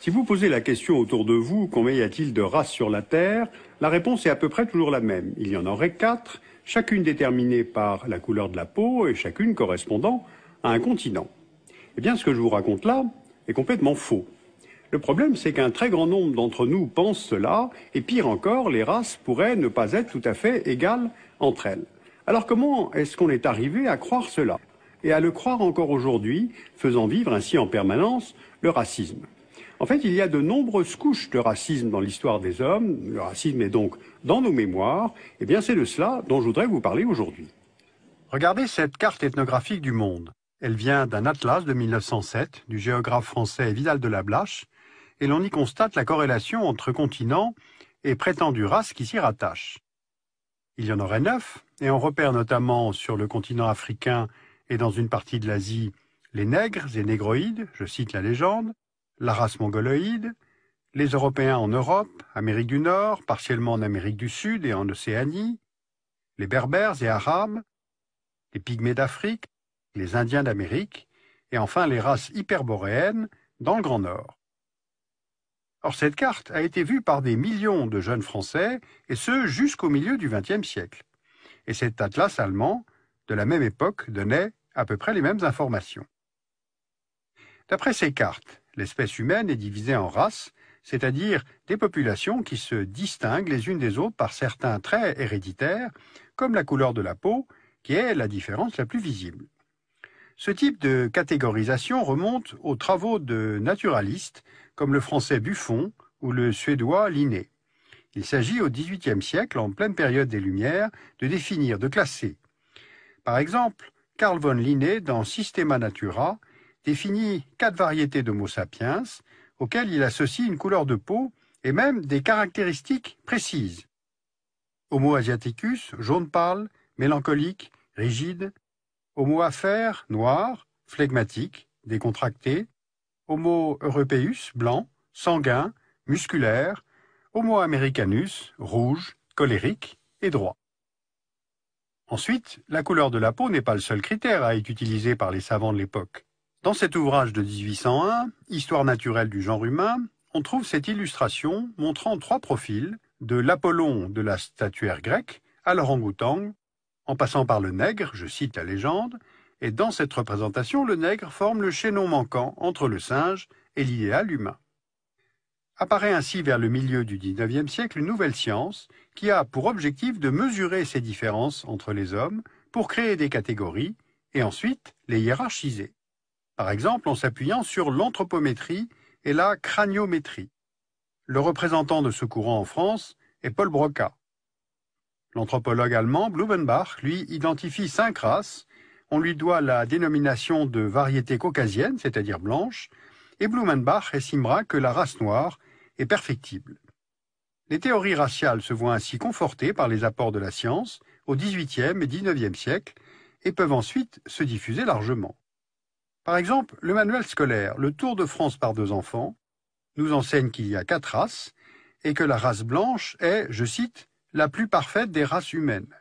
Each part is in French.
Si vous posez la question autour de vous, combien y a-t-il de races sur la Terre, la réponse est à peu près toujours la même. Il y en aurait 4, chacune déterminée par la couleur de la peau et chacune correspondant à un continent. Eh bien, ce que je vous raconte là est complètement faux. Le problème, c'est qu'un très grand nombre d'entre nous pensent cela, et pire encore, les races pourraient ne pas être tout à fait égales entre elles. Alors comment est-ce qu'on est arrivé à croire cela, et à le croire encore aujourd'hui, faisant vivre ainsi en permanence le racisme? En fait, il y a de nombreuses couches de racisme dans l'histoire des hommes. Le racisme est donc dans nos mémoires. Eh bien, c'est de cela dont je voudrais vous parler aujourd'hui. Regardez cette carte ethnographique du monde. Elle vient d'un atlas de 1907 du géographe français Vidal de Lablache, et l'on y constate la corrélation entre continents et prétendues races qui s'y rattachent. Il y en aurait 9, et on repère notamment sur le continent africain et dans une partie de l'Asie les nègres et négroïdes, je cite la légende, la race mongoloïde, les Européens en Europe, Amérique du Nord, partiellement en Amérique du Sud et en Océanie, les Berbères et Arabes, les Pygmées d'Afrique, les Indiens d'Amérique, et enfin les races hyperboréennes dans le Grand Nord. Or, cette carte a été vue par des millions de jeunes Français, et ce jusqu'au milieu du XXe siècle. Et cet atlas allemand, de la même époque, donnait à peu près les mêmes informations. D'après ces cartes, l'espèce humaine est divisée en races, c'est-à-dire des populations qui se distinguent les unes des autres par certains traits héréditaires, comme la couleur de la peau, qui est la différence la plus visible. Ce type de catégorisation remonte aux travaux de naturalistes comme le français Buffon ou le suédois Linné. Il s'agit au XVIIIe siècle, en pleine période des Lumières, de définir, de classer. Par exemple, Carl von Linné, dans Systema Natura, définit 4 variétés d'Homo sapiens, auxquelles il associe une couleur de peau et même des caractéristiques précises. Homo asiaticus, jaune pâle, mélancolique, rigide. Homo afer, noir, flegmatique, décontracté. Homo europaeus, blanc, sanguin, musculaire. Homo americanus, rouge, colérique et droit. Ensuite, la couleur de la peau n'est pas le seul critère à être utilisé par les savants de l'époque. Dans cet ouvrage de 1801, Histoire naturelle du genre humain, on trouve cette illustration montrant 3 profils, de l'Apollon de la statuaire grecque à l'orang-outang, en passant par le nègre, je cite la légende, et dans cette représentation, le nègre forme le chaînon manquant entre le singe et l'idéal humain. Apparaît ainsi vers le milieu du XIXe siècle une nouvelle science qui a pour objectif de mesurer ces différences entre les hommes pour créer des catégories et ensuite les hiérarchiser. Par exemple en s'appuyant sur l'anthropométrie et la craniométrie. Le représentant de ce courant en France est Paul Broca. L'anthropologue allemand Blumenbach, lui, identifie 5 races. On lui doit la dénomination de variété caucasienne, c'est-à-dire blanche, et Blumenbach estimera que la race noire est perfectible. Les théories raciales se voient ainsi confortées par les apports de la science au XVIIIe et XIXe siècle et peuvent ensuite se diffuser largement. Par exemple, le manuel scolaire « Le Tour de France par 2 enfants » nous enseigne qu'il y a 4 races et que la race blanche est, je cite, la plus parfaite des races humaines.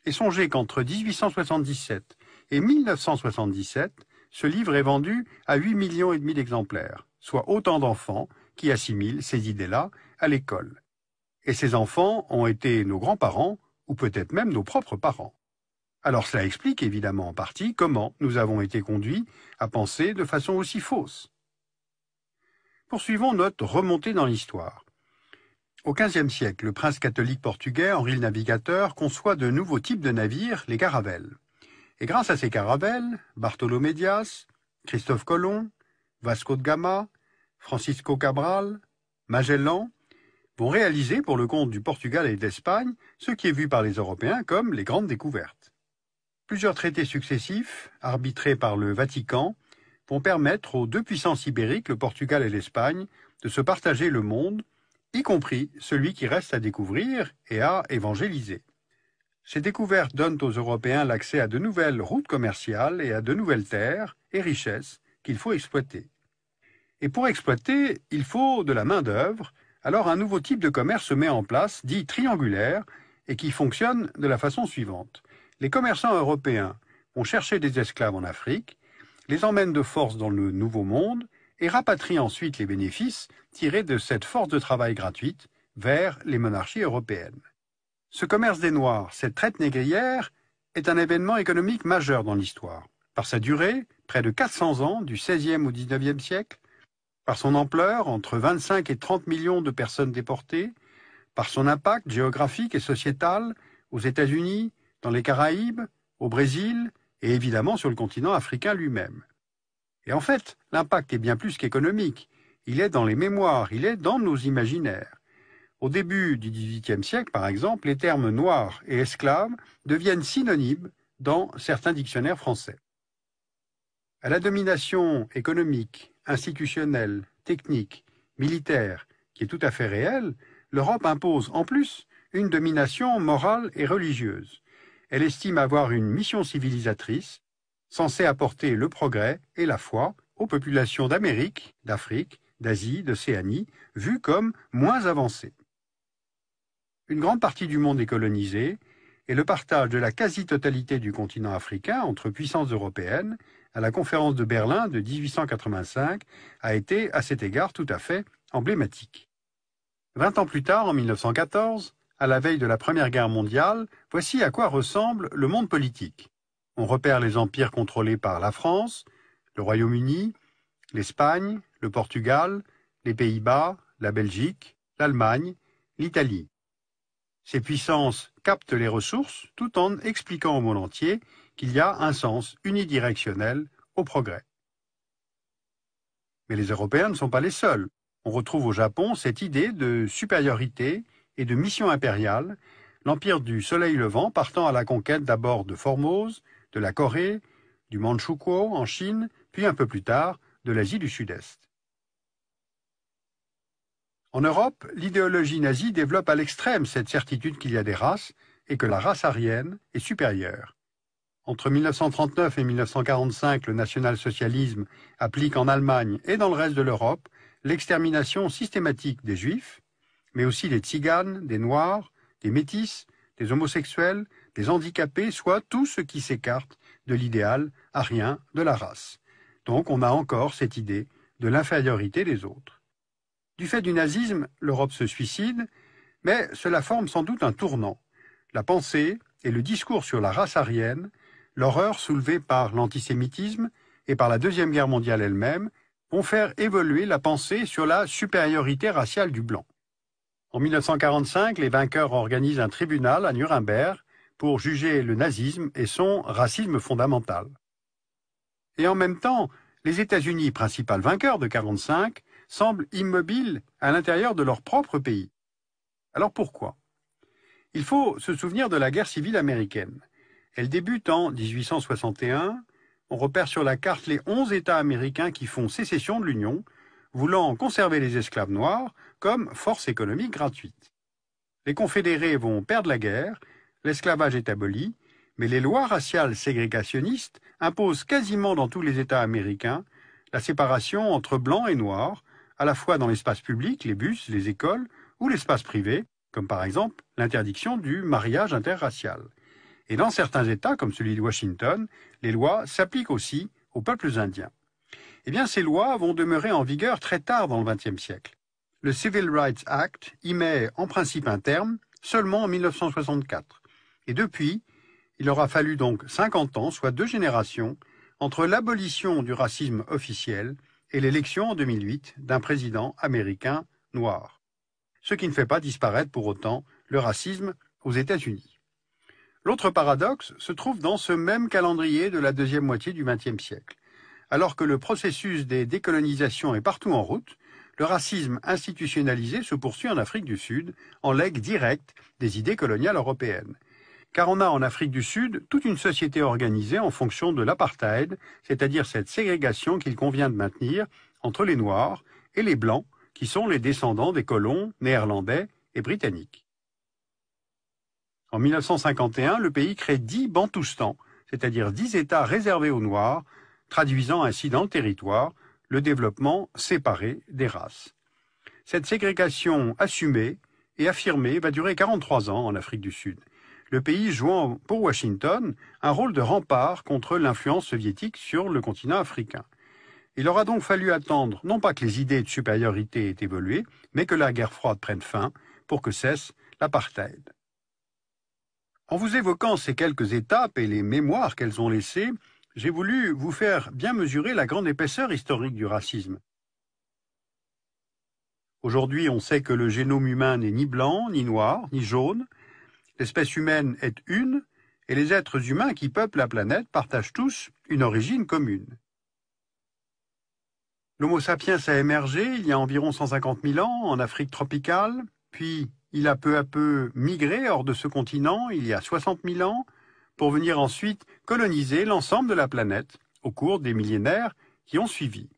Et songez qu'entre 1877 et 1977, ce livre est vendu à 8,5 millions d'exemplaires, soit autant d'enfants qui assimilent ces idées-là à l'école. Et ces enfants ont été nos grands-parents, ou peut-être même nos propres parents. Alors cela explique évidemment en partie comment nous avons été conduits à penser de façon aussi fausse. Poursuivons notre remontée dans l'histoire. Au XVe siècle, le prince catholique portugais Henri le Navigateur conçoit de nouveaux types de navires, les caravelles. Et grâce à ces caravelles, Bartolomé Dias, Christophe Colomb, Vasco de Gama, Francisco Cabral, Magellan vont réaliser pour le compte du Portugal et de l'Espagne ce qui est vu par les Européens comme les grandes découvertes. Plusieurs traités successifs, arbitrés par le Vatican, vont permettre aux 2 puissances ibériques, le Portugal et l'Espagne, de se partager le monde, y compris celui qui reste à découvrir et à évangéliser. Ces découvertes donnent aux Européens l'accès à de nouvelles routes commerciales et à de nouvelles terres et richesses qu'il faut exploiter. Et pour exploiter, il faut de la main-d'œuvre, alors un nouveau type de commerce se met en place, dit triangulaire, et qui fonctionne de la façon suivante. Les commerçants européens vont chercher des esclaves en Afrique, les emmènent de force dans le Nouveau Monde et rapatrie ensuite les bénéfices tirés de cette force de travail gratuite vers les monarchies européennes. Ce commerce des Noirs, cette traite négrière, est un événement économique majeur dans l'histoire. Par sa durée, près de 400 ans, du XVIe au XIXe siècle, par son ampleur, entre 25 et 30 millions de personnes déportées, par son impact géographique et sociétal aux États-Unis, dans les Caraïbes, au Brésil et évidemment sur le continent africain lui-même. Et en fait, l'impact est bien plus qu'économique. Il est dans les mémoires, il est dans nos imaginaires. Au début du XVIIIe siècle, par exemple, les termes noirs et esclaves deviennent synonymes dans certains dictionnaires français. À la domination économique, institutionnelle, technique, militaire, qui est tout à fait réelle, l'Europe impose en plus une domination morale et religieuse. Elle estime avoir une mission civilisatrice, censée apporter le progrès et la foi aux populations d'Amérique, d'Afrique, d'Asie, d'Océanie, vues comme moins avancées. Une grande partie du monde est colonisée, et le partage de la quasi-totalité du continent africain entre puissances européennes à la conférence de Berlin de 1885 a été, à cet égard, tout à fait emblématique. 20 ans plus tard, en 1914, à la veille de la Première Guerre mondiale, voici à quoi ressemble le monde politique. On repère les empires contrôlés par la France, le Royaume-Uni, l'Espagne, le Portugal, les Pays-Bas, la Belgique, l'Allemagne, l'Italie. Ces puissances captent les ressources tout en expliquant au monde entier qu'il y a un sens unidirectionnel au progrès. Mais les Européens ne sont pas les seuls. On retrouve au Japon cette idée de supériorité et de mission impériale, l'empire du soleil levant partant à la conquête d'abord de Formose, de la Corée, du Manchukuo en Chine, puis un peu plus tard de l'Asie du Sud-Est. En Europe, l'idéologie nazie développe à l'extrême cette certitude qu'il y a des races et que la race aryenne est supérieure. Entre 1939 et 1945, le national-socialisme applique en Allemagne et dans le reste de l'Europe l'extermination systématique des Juifs, mais aussi des Tziganes, des Noirs, des Métis, des homosexuels, des handicapés, soit tout ce qui s'écarte de l'idéal aryen de la race. Donc on a encore cette idée de l'infériorité des autres. Du fait du nazisme, l'Europe se suicide, mais cela forme sans doute un tournant. La pensée et le discours sur la race aryenne, l'horreur soulevée par l'antisémitisme et par la Deuxième Guerre mondiale elle-même, vont faire évoluer la pensée sur la supériorité raciale du blanc. En 1945, les vainqueurs organisent un tribunal à Nuremberg pour juger le nazisme et son racisme fondamental. Et en même temps, les États-Unis, principal vainqueur de 1945, semblent immobiles à l'intérieur de leur propre pays. Alors pourquoi? Il faut se souvenir de la guerre civile américaine. Elle débute en 1861. On repère sur la carte les 11 États américains qui font sécession de l'Union, voulant conserver les esclaves noirs comme force économique gratuite. Les confédérés vont perdre la guerre, l'esclavage est aboli, mais les lois raciales ségrégationnistes imposent quasiment dans tous les États américains la séparation entre blancs et noirs, à la fois dans l'espace public, les bus, les écoles, ou l'espace privé, comme par exemple l'interdiction du mariage interracial. Et dans certains États, comme celui de Washington, les lois s'appliquent aussi aux peuples indiens. Eh bien, ces lois vont demeurer en vigueur très tard dans le XXe siècle. Le Civil Rights Act y met en principe un terme seulement en 1964. Et depuis, il aura fallu donc 50 ans, soit 2 générations, entre l'abolition du racisme officiel et l'élection en 2008 d'un président américain noir. Ce qui ne fait pas disparaître pour autant le racisme aux États-Unis. L'autre paradoxe se trouve dans ce même calendrier de la deuxième moitié du XXe siècle. Alors que le processus des décolonisations est partout en route, le racisme institutionnalisé se poursuit en Afrique du Sud, en legs direct des idées coloniales européennes. Car on a en Afrique du Sud toute une société organisée en fonction de l'apartheid, c'est-à-dire cette ségrégation qu'il convient de maintenir entre les Noirs et les Blancs, qui sont les descendants des colons néerlandais et britanniques. En 1951, le pays crée 10 Bantoustans, c'est-à-dire 10 États réservés aux Noirs, traduisant ainsi dans le territoire le développement séparé des races. Cette ségrégation assumée et affirmée va durer 43 ans en Afrique du Sud, le pays jouant pour Washington un rôle de rempart contre l'influence soviétique sur le continent africain. Il aura donc fallu attendre, non pas que les idées de supériorité aient évolué, mais que la guerre froide prenne fin pour que cesse l'apartheid. En vous évoquant ces quelques étapes et les mémoires qu'elles ont laissées, j'ai voulu vous faire bien mesurer la grande épaisseur historique du racisme. Aujourd'hui, on sait que le génome humain n'est ni blanc, ni noir, ni jaune. L'espèce humaine est une, et les êtres humains qui peuplent la planète partagent tous une origine commune. L'Homo sapiens a émergé il y a environ 150 000 ans en Afrique tropicale, puis il a peu à peu migré hors de ce continent il y a 60 000 ans, pour venir ensuite coloniser l'ensemble de la planète au cours des millénaires qui ont suivi.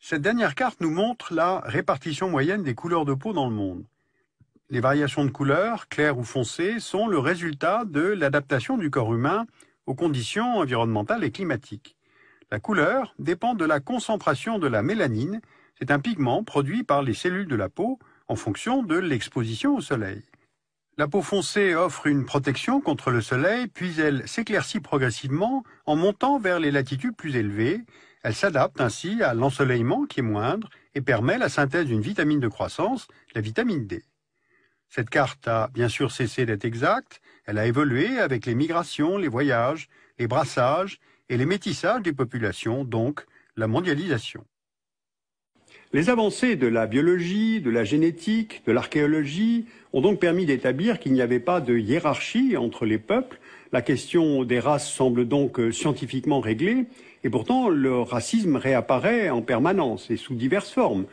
Cette dernière carte nous montre la répartition moyenne des couleurs de peau dans le monde. Les variations de couleurs, claires ou foncées, sont le résultat de l'adaptation du corps humain aux conditions environnementales et climatiques. La couleur dépend de la concentration de la mélanine, c'est un pigment produit par les cellules de la peau en fonction de l'exposition au soleil. La peau foncée offre une protection contre le soleil, puis elle s'éclaircit progressivement en montant vers les latitudes plus élevées. Elle s'adapte ainsi à l'ensoleillement qui est moindre et permet la synthèse d'une vitamine de croissance, la vitamine D. Cette carte a bien sûr cessé d'être exacte, elle a évolué avec les migrations, les voyages, les brassages et les métissages des populations, donc la mondialisation. Les avancées de la biologie, de la génétique, de l'archéologie ont donc permis d'établir qu'il n'y avait pas de hiérarchie entre les peuples. La question des races semble donc scientifiquement réglée, et pourtant le racisme réapparaît en permanence et sous diverses formes.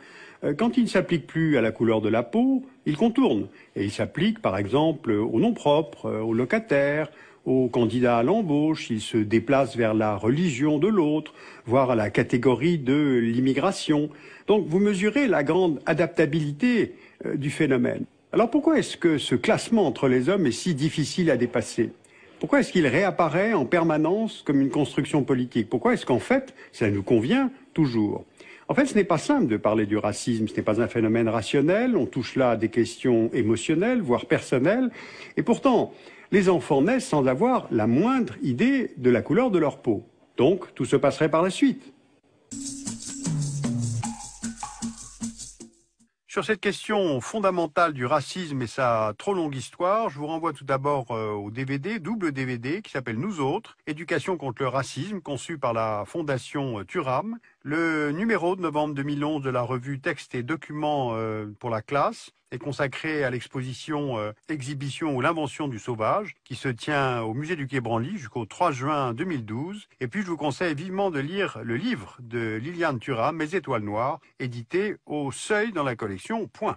Quand il ne s'applique plus à la couleur de la peau, il contourne. Et il s'applique par exemple aux noms propres, aux locataires, aux candidats à l'embauche, il se déplace vers la religion de l'autre, voire à la catégorie de l'immigration. Donc vous mesurez la grande adaptabilité du phénomène. Alors pourquoi est-ce que ce classement entre les hommes est si difficile à dépasser ? Pourquoi est-ce qu'il réapparaît en permanence comme une construction politique ? Pourquoi est-ce qu'en fait, ça nous convient toujours ? En fait, ce n'est pas simple de parler du racisme, ce n'est pas un phénomène rationnel, on touche là à des questions émotionnelles, voire personnelles, et pourtant, les enfants naissent sans avoir la moindre idée de la couleur de leur peau. Donc, tout se passerait par la suite. Sur cette question fondamentale du racisme et sa trop longue histoire, je vous renvoie tout d'abord au DVD, double DVD, qui s'appelle Nous autres, Éducation contre le racisme, conçu par la Fondation Thuram. Le numéro de novembre 2011 de la revue Textes et documents pour la classe est consacré à l'exposition Exhibition ou l'invention du sauvage, qui se tient au musée du Quai Branly jusqu'au 3 juin 2012. Et puis je vous conseille vivement de lire le livre de Liliane Thuram, Mes étoiles noires, édité au Seuil dans la collection Point.